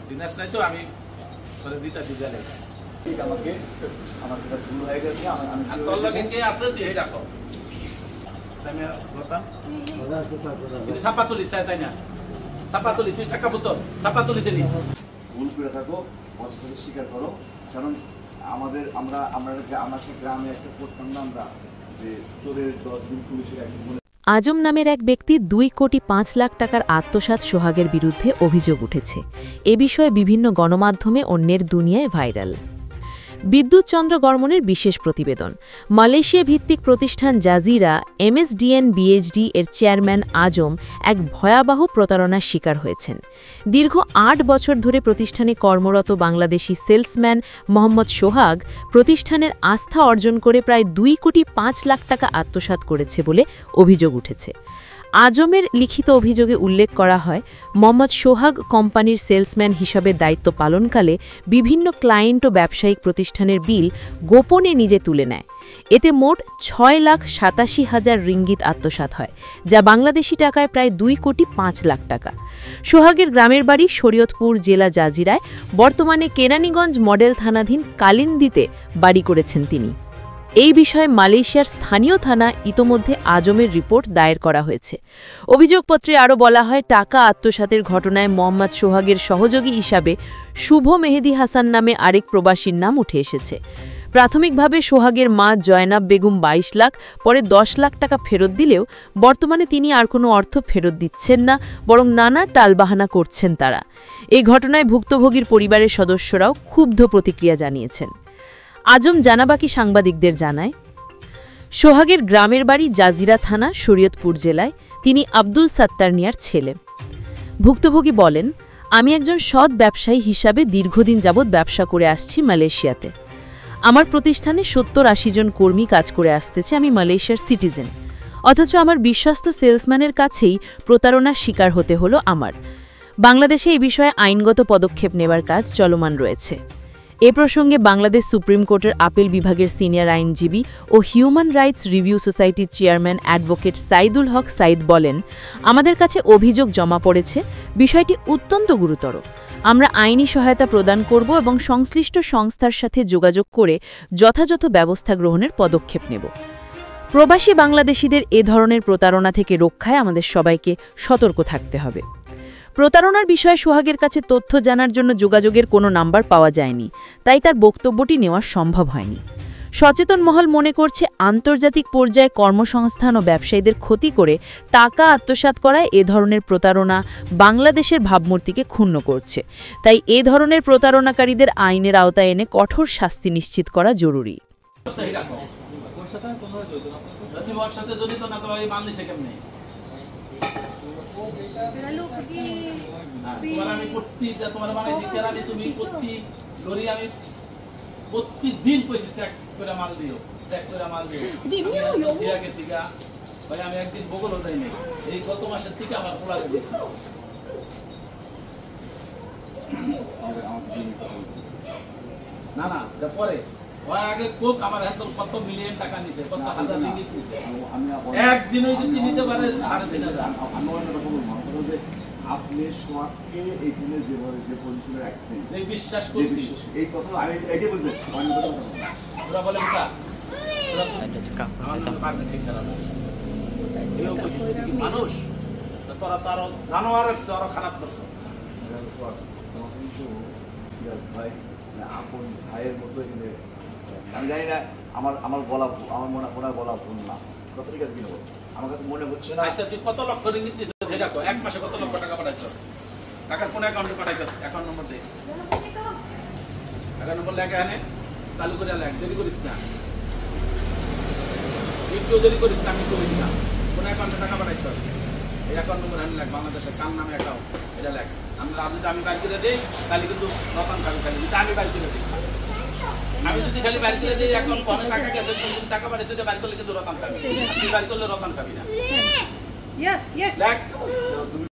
দিনাস নাই তো আমি করে দিতে দিলে আমাকে আমার যেটা ভুল হয়ে গেছে আমি তোর লগে কে আছে তুই এই রাখো সামিয়া রতন ছাপা তুলিস তাই না ছাপা তুলিস টাকা বোতল ছাপা তুলিস নি ভুল করে থাকো অস্বীকার স্বীকার করো কারণ আমাদের গ্রামে একটা করতাম না আমরা যে চোরের 10 দিন পুলিশের একজন আজম নামের এক ব্যক্তি 2,05,00,000 টাকার আত্মসাৎ সোহাগের বিরুদ্ধে অভিযোগ উঠেছে। এ বিষয়ে বিভিন্ন গণমাধ্যমে অন্যের দুনিয়ায় ভাইরাল। বিদ্যুৎ চন্দ্র বর্মনের বিশেষ প্রতিবেদন। মালয়েশিয়া ভিত্তিক প্রতিষ্ঠান জাজিরা MSDN BHD এর চেয়ারম্যান আজম এক ভয়াবহ প্রতারণার শিকার হয়েছেন। দীর্ঘ 8 বছর ধরে প্রতিষ্ঠানে কর্মরত বাংলাদেশি সেলসম্যান মোহাম্মদ সোহাগ প্রতিষ্ঠানের আস্থা অর্জন করে প্রায় 2,05,00,000 টাকা আত্মসাৎ করেছে বলে অভিযোগ উঠেছে। আজমের লিখিত অভিযোগে উল্লেখ করা হয়, মোহাম্মদ সোহাগ কোম্পানির সেলসম্যান হিসাবে দায়িত্ব পালনকালে বিভিন্ন ক্লায়েন্ট ও ব্যবসায়িক প্রতিষ্ঠানের বিল গোপনে নিজে তুলে নেয়। এতে মোট 6,87,000 রিঙ্গিত আত্মসাৎ হয়, যা বাংলাদেশি টাকায় প্রায় 2,05,00,000 টাকা। সোহাগের গ্রামের বাড়ি শরীয়তপুর জেলা জাজিরায়, বর্তমানে কেরানীগঞ্জ মডেল থানাধীন কালিন্দিতে বাড়ি করেছেন তিনি। এই বিষয়ে মালয়েশিয়ার স্থানীয় থানা ইতোমধ্যে আজমের রিপোর্ট দায়ের করা হয়েছে। অভিযোগপত্রে আরও বলা হয়, টাকা আত্মসাতের ঘটনায় মোহাম্মদ সোহাগের সহযোগী হিসাবে শুভ মেহেদি হাসান নামে আরেক প্রবাসীর নাম উঠে এসেছে। প্রাথমিকভাবে সোহাগের মা জয়নাব বেগম 22 লাখ, পরে 10 লাখ টাকা ফেরত দিলেও বর্তমানে তিনি আর কোনো অর্থ ফেরত দিচ্ছেন না, বরং নানা টালবাহানা করছেন তারা। এই ঘটনায় ভুক্তভোগীর পরিবারের সদস্যরাও ক্ষুব্ধ প্রতিক্রিয়া জানিয়েছেন। আজম জানাবাকি সাংবাদিকদের জানায়, সোহাগের গ্রামের বাড়ি জাজিরা থানা শরীয়তপুর জেলায়। তিনি আব্দুল সাত্তার মিয়ার ছেলে। ভুক্তভোগী বলেন, আমি একজন সৎ ব্যবসায়ী হিসাবে দীর্ঘদিন যাবৎ ব্যবসা করে আসছি মালয়েশিয়াতে। আমার প্রতিষ্ঠানে 70-80 জন কর্মী কাজ করে আসতেছে। আমি মালয়েশিয়ার সিটিজেন, অথচ আমার বিশ্বস্ত সেলসম্যানের কাছেই প্রতারণার শিকার হতে হলো আমার। বাংলাদেশে এই বিষয়ে আইনগত পদক্ষেপ নেবার কাজ চলমান রয়েছে। এ প্রসঙ্গে বাংলাদেশ সুপ্রিম কোর্টের আপিল বিভাগের সিনিয়র আইনজীবী ও হিউম্যান রাইটস রিভিউ সোসাইটির চেয়ারম্যান অ্যাডভোকেট সাইদুল হক সাইদ বলেন, আমাদের কাছে অভিযোগ জমা পড়েছে, বিষয়টি অত্যন্ত গুরুতর। আমরা আইনি সহায়তা প্রদান করব এবং সংশ্লিষ্ট সংস্থার সাথে যোগাযোগ করে যথাযথ ব্যবস্থা গ্রহণের পদক্ষেপ নেব। প্রবাসী বাংলাদেশিদের এ ধরনের প্রতারণা থেকে রক্ষায় আমাদের সবাইকে সতর্ক থাকতে হবে। প্রতারণার বিষয়ে সোহাগের কাছে তথ্য জানার জন্য যোগাযোগের কোনো নাম্বার পাওয়া যায়নি, তাই তার বক্তব্যটি নেওয়া সম্ভব হয়নি। সচেতন মহল মনে করছে, আন্তর্জাতিক পর্যায়ে কর্মসংস্থান ও ব্যবসায়ীদের ক্ষতি করে টাকা আত্মসাৎ করায় এ ধরনের প্রতারণা বাংলাদেশের ভাবমূর্তিকে ক্ষুণ্ণ করছে। তাই এ ধরনের প্রতারণাকারীদের আইনের আওতায় এনে কঠোর শাস্তি নিশ্চিত করা জরুরি। আমি প্রতিদিন কইছি চেক করে মাল দিও, চেক করে মাল দিও। আমি একদিন বগলও দেয় নাই, এই গত মাসের থেকে আমার খোলা দিয়েছি। না না পরে আগে কোক আমার হাতে কত মিলিয়ন টাকা নিছে, কত হাজার রিঙ্গিত নিছে। একদিনও যদি নিতে পারে 3,500 আপনি সোহাগকে এই দিনে যেভাবে যে পজিশনে রাখছেন, যে বিশ্বাস করছি, এই কথা আমি এটাই বলতে চাচ্ছি। ওরা বলে মানুষ তোরা তো আরো জানোয়ার আসছে, আরো খারাপ করছো। ভাই আপন ভাইয়ের মতো এখানে আমি জানি না, আমার বলা আমার মনে বলা ভুল না। কত ঠিক আছে কিনা বল, আমার কাছে মনে হচ্ছে না। আচ্ছা তুই কত লক্ষ রিঙ্গিত দিছিস এটা কো? এক মাসে কত লক্ষ টাকা পাঠাইছো? টাকার কোন অ্যাকাউন্টে পাঠাইছো? অ্যাকাউন্ট নম্বর দে। অ্যাকাউন্ট নম্বর লেখা এনে চালু করে লেখ, দেরি করিস না, একটু দেরি করিস না। আমি করি না, কোন অ্যাকাউন্টে টাকা পাঠাইছো এই অ্যাকাউন্ট নম্বর আমি লেখ, বাংলাদেশের কার নামে অ্যাকাউন্ট এটা লেখ। আমি বাইর করে দিই তাহলে কিন্তু রতন খাবি, খালি আমি বাইর করে দিই। আমি যদি খালি বাইর করে দিই এখন অনেক টাকা গেছে, টাকা পাঠাইছো এটা বাইর করলে কিন্তু রতন খাবি, তুই বাইর করলে রতন খাবি না।